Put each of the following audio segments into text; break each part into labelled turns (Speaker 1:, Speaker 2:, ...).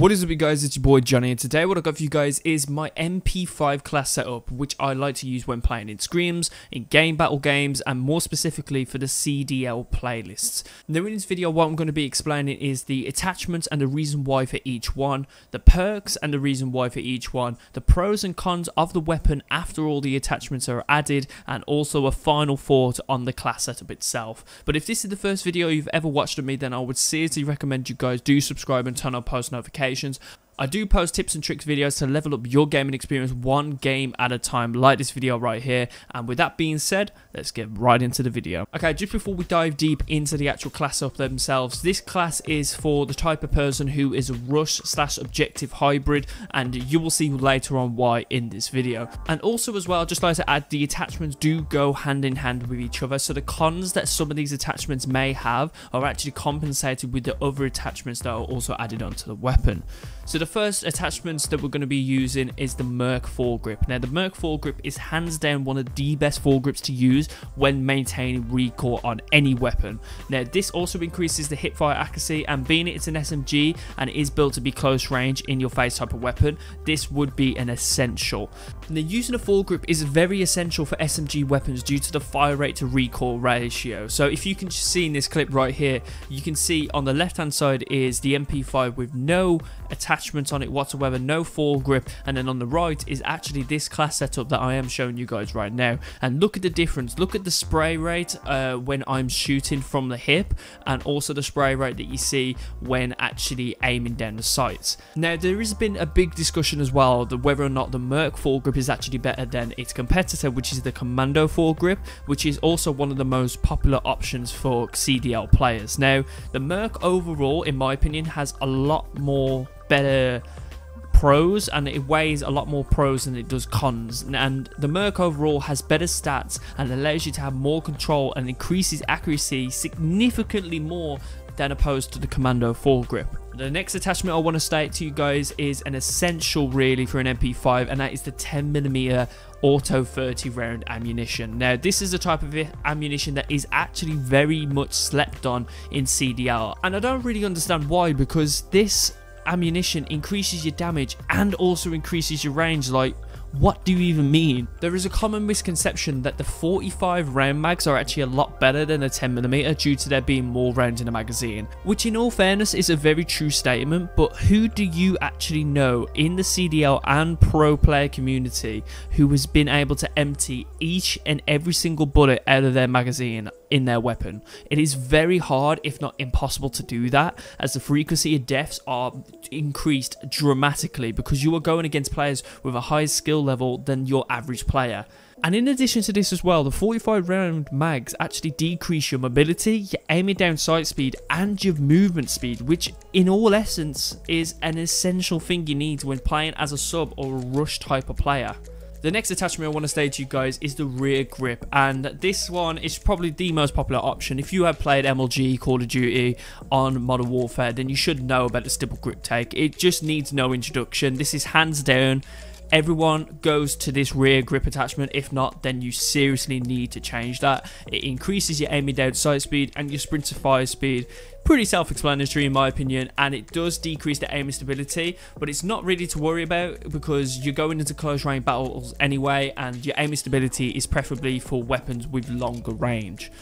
Speaker 1: What is up, you guys? It's your boy Johnny, and today what I've got for you guys is my MP5 class setup, which I like to use when playing in scrims, in game battle games, and more specifically for the CDL playlists. Now in this video, what I'm going to be explaining is the attachments and the reason why for each one, the perks and the reason why for each one, the pros and cons of the weapon after all the attachments are added, and also a final thought on the class setup itself. But if this is the first video you've ever watched of me, then I would seriously recommend you guys do subscribe and turn on post notifications. I do post tips and tricks videos to level up your gaming experience one game at a time, like this video right here. And with that being said, let's get right into the video. Okay, just before we dive deep into the actual class up themselves, this class is for the type of person who is a rush/objective hybrid, and you will see later on why in this video. And also as well, just like to add, the attachments do go hand in hand with each other, so the cons that some of these attachments may have are actually compensated with the other attachments that are also added onto the weapon. So the first attachments that we're going to be using is the Merc foregrip. Now the Merc foregrip is hands down one of the best foregrips to use when maintaining recoil on any weapon. Now this also increases the hipfire accuracy, and being it's an SMG and it is built to be close range in your face type of weapon, this would be an essential. Now using a foregrip is very essential for SMG weapons due to the fire rate to recoil ratio. So if you can see in this clip right here, you can see on the left hand side is the MP5 with no attachment on it whatsoever, no foregrip, and then on the right is actually this class setup that I am showing you guys right now. And look at the difference, look at the spray rate when I'm shooting from the hip, and also the spray rate that you see when actually aiming down the sights. Now there has been a big discussion as well that whether or not the Merc foregrip is actually better than its competitor, which is the Commando foregrip, which is also one of the most popular options for CDL players. Now the Merc overall, in my opinion, has a lot more better pros, and it weighs a lot more pros than it does cons, and the Merc overall has better stats and allows you to have more control and increases accuracy significantly more than opposed to the Commando foregrip. The next attachment I want to state to you guys is an essential really for an MP5, and that is the 10mm auto 30 round ammunition. Now this is a type of ammunition that is actually very much slept on in CDL, and I don't really understand why, because this ammunition increases your damage and also increases your range. Like, what do you even mean? There is a common misconception that the 45 round mags are actually a lot better than a 10mm due to there being more rounds in a magazine, which in all fairness is a very true statement, but who do you actually know in the CDL and pro player community who has been able to empty each and every single bullet out of their magazine in their weapon? It is very hard, if not impossible, to do that, as the frequency of deaths are increased dramatically because you are going against players with a higher skill level than your average player. And in addition to this as well, the 45 round mags actually decrease your mobility, your aiming down sight speed, and your movement speed, which in all essence is an essential thing you need when playing as a sub or a rush type of player. The next attachment I want to state to you guys is the rear grip, and this one is probably the most popular option. If you have played MLG, Call of Duty on Modern Warfare, then you should know about the stipple grip take. It just needs no introduction. This is hands down. Everyone goes to this rear grip attachment. If not, then you seriously need to change that. It increases your aiming down sight speed and your sprint to fire speed. Pretty self-explanatory in my opinion, and it does decrease the aiming stability, but it's not really to worry about because you're going into close range battles anyway, and your aiming stability is preferably for weapons with longer range.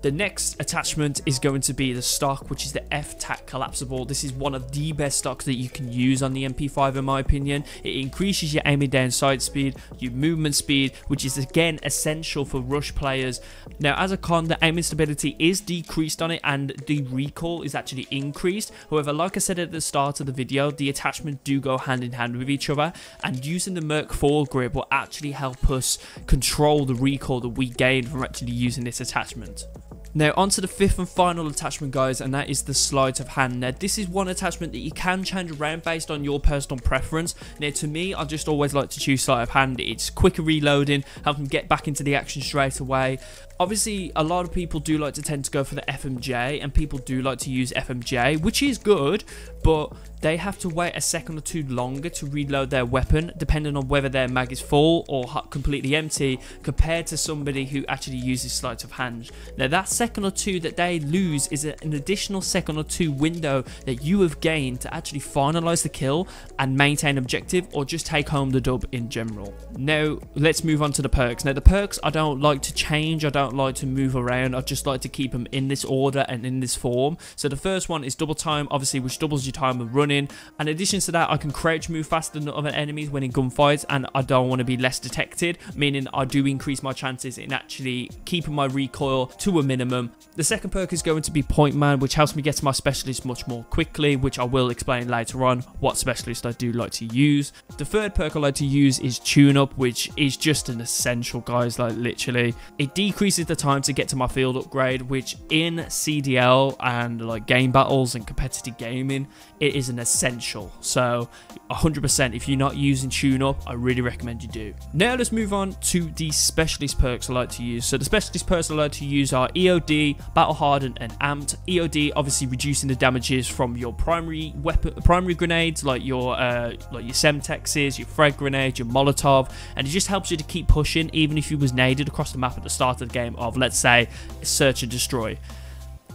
Speaker 1: The next attachment is going to be the stock, which is the F-Tac collapsible. This is one of the best stocks that you can use on the MP5 in my opinion. It increases your aiming down sight speed, your movement speed, which is again essential for rush players. Now as a con, the aiming stability is decreased on it and the recoil is actually increased. However, like I said at the start of the video, the attachments do go hand in hand with each other, and using the Merc foregrip will actually help us control the recoil that we gain from actually using this attachment. Now onto the fifth and final attachment, guys, and that is the sleight of hand. Now this is one attachment that you can change around based on your personal preference. Now to me, I just always like to choose sleight of hand. It's quicker reloading, help them get back into the action straight away. Obviously, a lot of people do like to tend to go for the FMJ, and people do like to use FMJ, which is good, but they have to wait a second or two longer to reload their weapon, depending on whether their mag is full or completely empty, compared to somebody who actually uses sleight of hand. Now that second or two that they lose is an additional second or two window that you have gained to actually finalize the kill and maintain objective, or just take home the dub in general. Now let's move on to the perks. Now the perks I don't like to change, I don't like to move around, I just like to keep them in this order and in this form. So the first one is double time, obviously, which doubles your time of running. In addition to that, I can crouch move faster than other enemies when in gunfights, and I don't want to be less detected, meaning I do increase my chances in actually keeping my recoil to a minimum. The second perk is going to be point man, which helps me get to my specialist much more quickly, which I will explain later on what specialist I do like to use. The third perk I like to use is tune up, which is just an essential, guys. Like literally, it decreases the time to get to my field upgrade, which in CDL and like game battles and competitive gaming, it is an essential. So 100%, if you're not using tune up, I really recommend you do. Now let's move on to the specialist perks I like to use. So the specialist perks I like to use are EOD, battle hardened, and amped. EOD obviously reducing the damages from your primary weapon, primary grenades, like your Semtexes, your frag grenade, your Molotov, and it just helps you to keep pushing even if you was naded across the map at the start of the game of, let's say, search and destroy.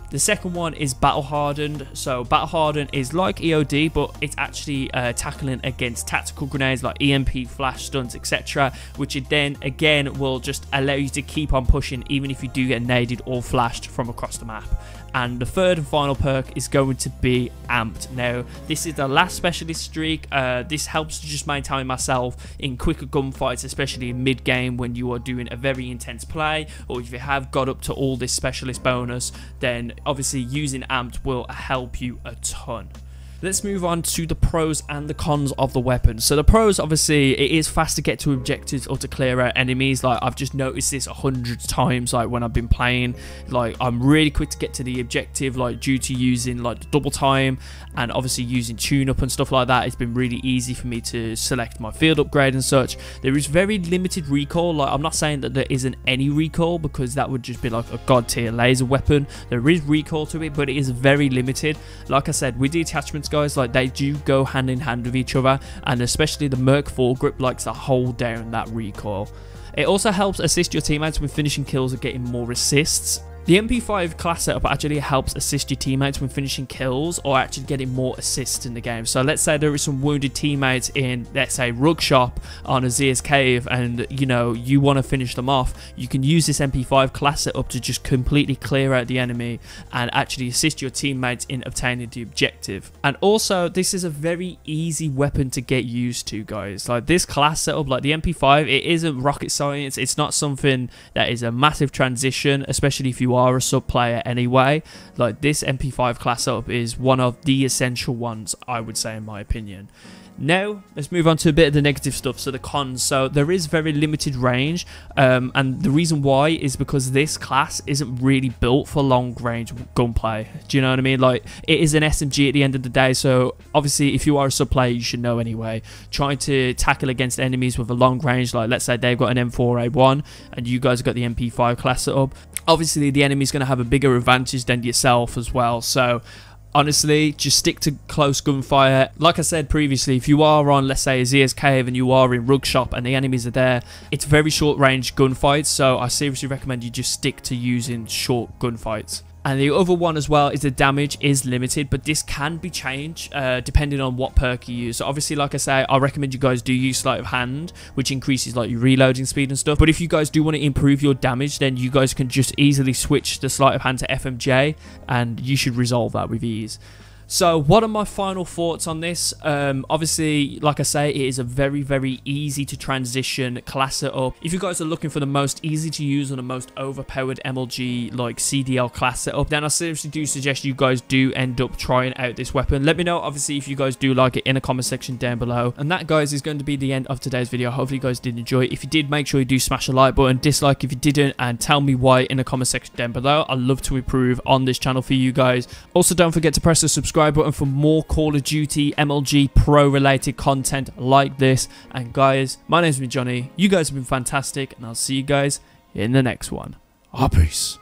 Speaker 1: The second one is battle hardened. So battle hardened is like EOD, but it's actually tackling against tactical grenades like EMP, flash stuns, etc., which it then again will just allow you to keep on pushing even if you do get naded or flashed from across the map. And the third and final perk is going to be amped. Now this is the last specialist streak. This helps to just maintain myself in quicker gunfights, especially in mid game when you are doing a very intense play, or if you have got up to all this specialist bonus, then obviously using amped will help you a ton. Let's move on to the pros and the cons of the weapon. So the pros, obviously, it is fast to get to objectives or to clear out enemies. Like I've just noticed this 100 times, like when I've been playing. Like I'm really quick to get to the objective, like due to using like the double time and obviously using tune up and stuff like that. It's been really easy for me to select my field upgrade and such. There is very limited recoil. Like I'm not saying that there isn't any recoil, because that would just be like a god tier laser weapon. There is recoil to it, but it is very limited. Like I said, with the attachments, guys, like they do go hand in hand with each other, and especially the Merc foregrip likes to hold down that recoil. It also helps assist your teammates with finishing kills and getting more assists. The MP5 class setup actually helps assist your teammates when finishing kills or actually getting more assists in the game. So let's say there is some wounded teammates in, let's say, Rug Shop on Azir's Cave, and you know you want to finish them off. You can use this MP5 class setup to just completely clear out the enemy and actually assist your teammates in obtaining the objective. And also, this is a very easy weapon to get used to, guys. Like this class setup, like the MP5, it isn't rocket science. It's not something that is a massive transition, especially if you are a sub player anyway. Like this MP5 class setup is one of the essential ones, I would say, in my opinion. Now let's move on to a bit of the negative stuff. So the cons. So there is very limited range, and the reason why is because this class isn't really built for long range gunplay. Do you know what I mean? Like it is an SMG at the end of the day, so obviously if you are a sub player, you should know anyway. Trying to tackle against enemies with a long range, like let's say they've got an M4A1 and you guys have got the MP5 class setup, obviously the enemy's going to have a bigger advantage than yourself as well. So honestly, just stick to close gunfire. Like I said previously, if you are on, let's say, Azir's Cave and you are in Rug Shop and the enemies are there, it's very short range gunfights, so I seriously recommend you just stick to using short gunfights. And the other one as well is the damage is limited, but this can be changed depending on what perk you use. So obviously, like I say, I recommend you guys do use sleight of hand, which increases like your reloading speed and stuff. But if you guys do want to improve your damage, then you guys can just easily switch the sleight of hand to FMJ, and you should resolve that with ease. So what are my final thoughts on this? Obviously, like I say, it is a very, very easy to transition class setup. If you guys are looking for the most easy to use and the most overpowered MLG like CDL class setup, then I seriously do suggest you guys do end up trying out this weapon. Let me know, obviously, if you guys do like it in the comment section down below. And that, guys, is going to be the end of today's video. Hopefully you guys did enjoy it. If you did, make sure you do smash the like button, dislike if you didn't, and tell me why in the comment section down below. I'd love to improve on this channel for you guys. Also, don't forget to press the subscribe button for more Call of Duty MLG Pro related content like this. And guys, my name's been Johnny. You guys have been fantastic, and I'll see you guys in the next one. Peace.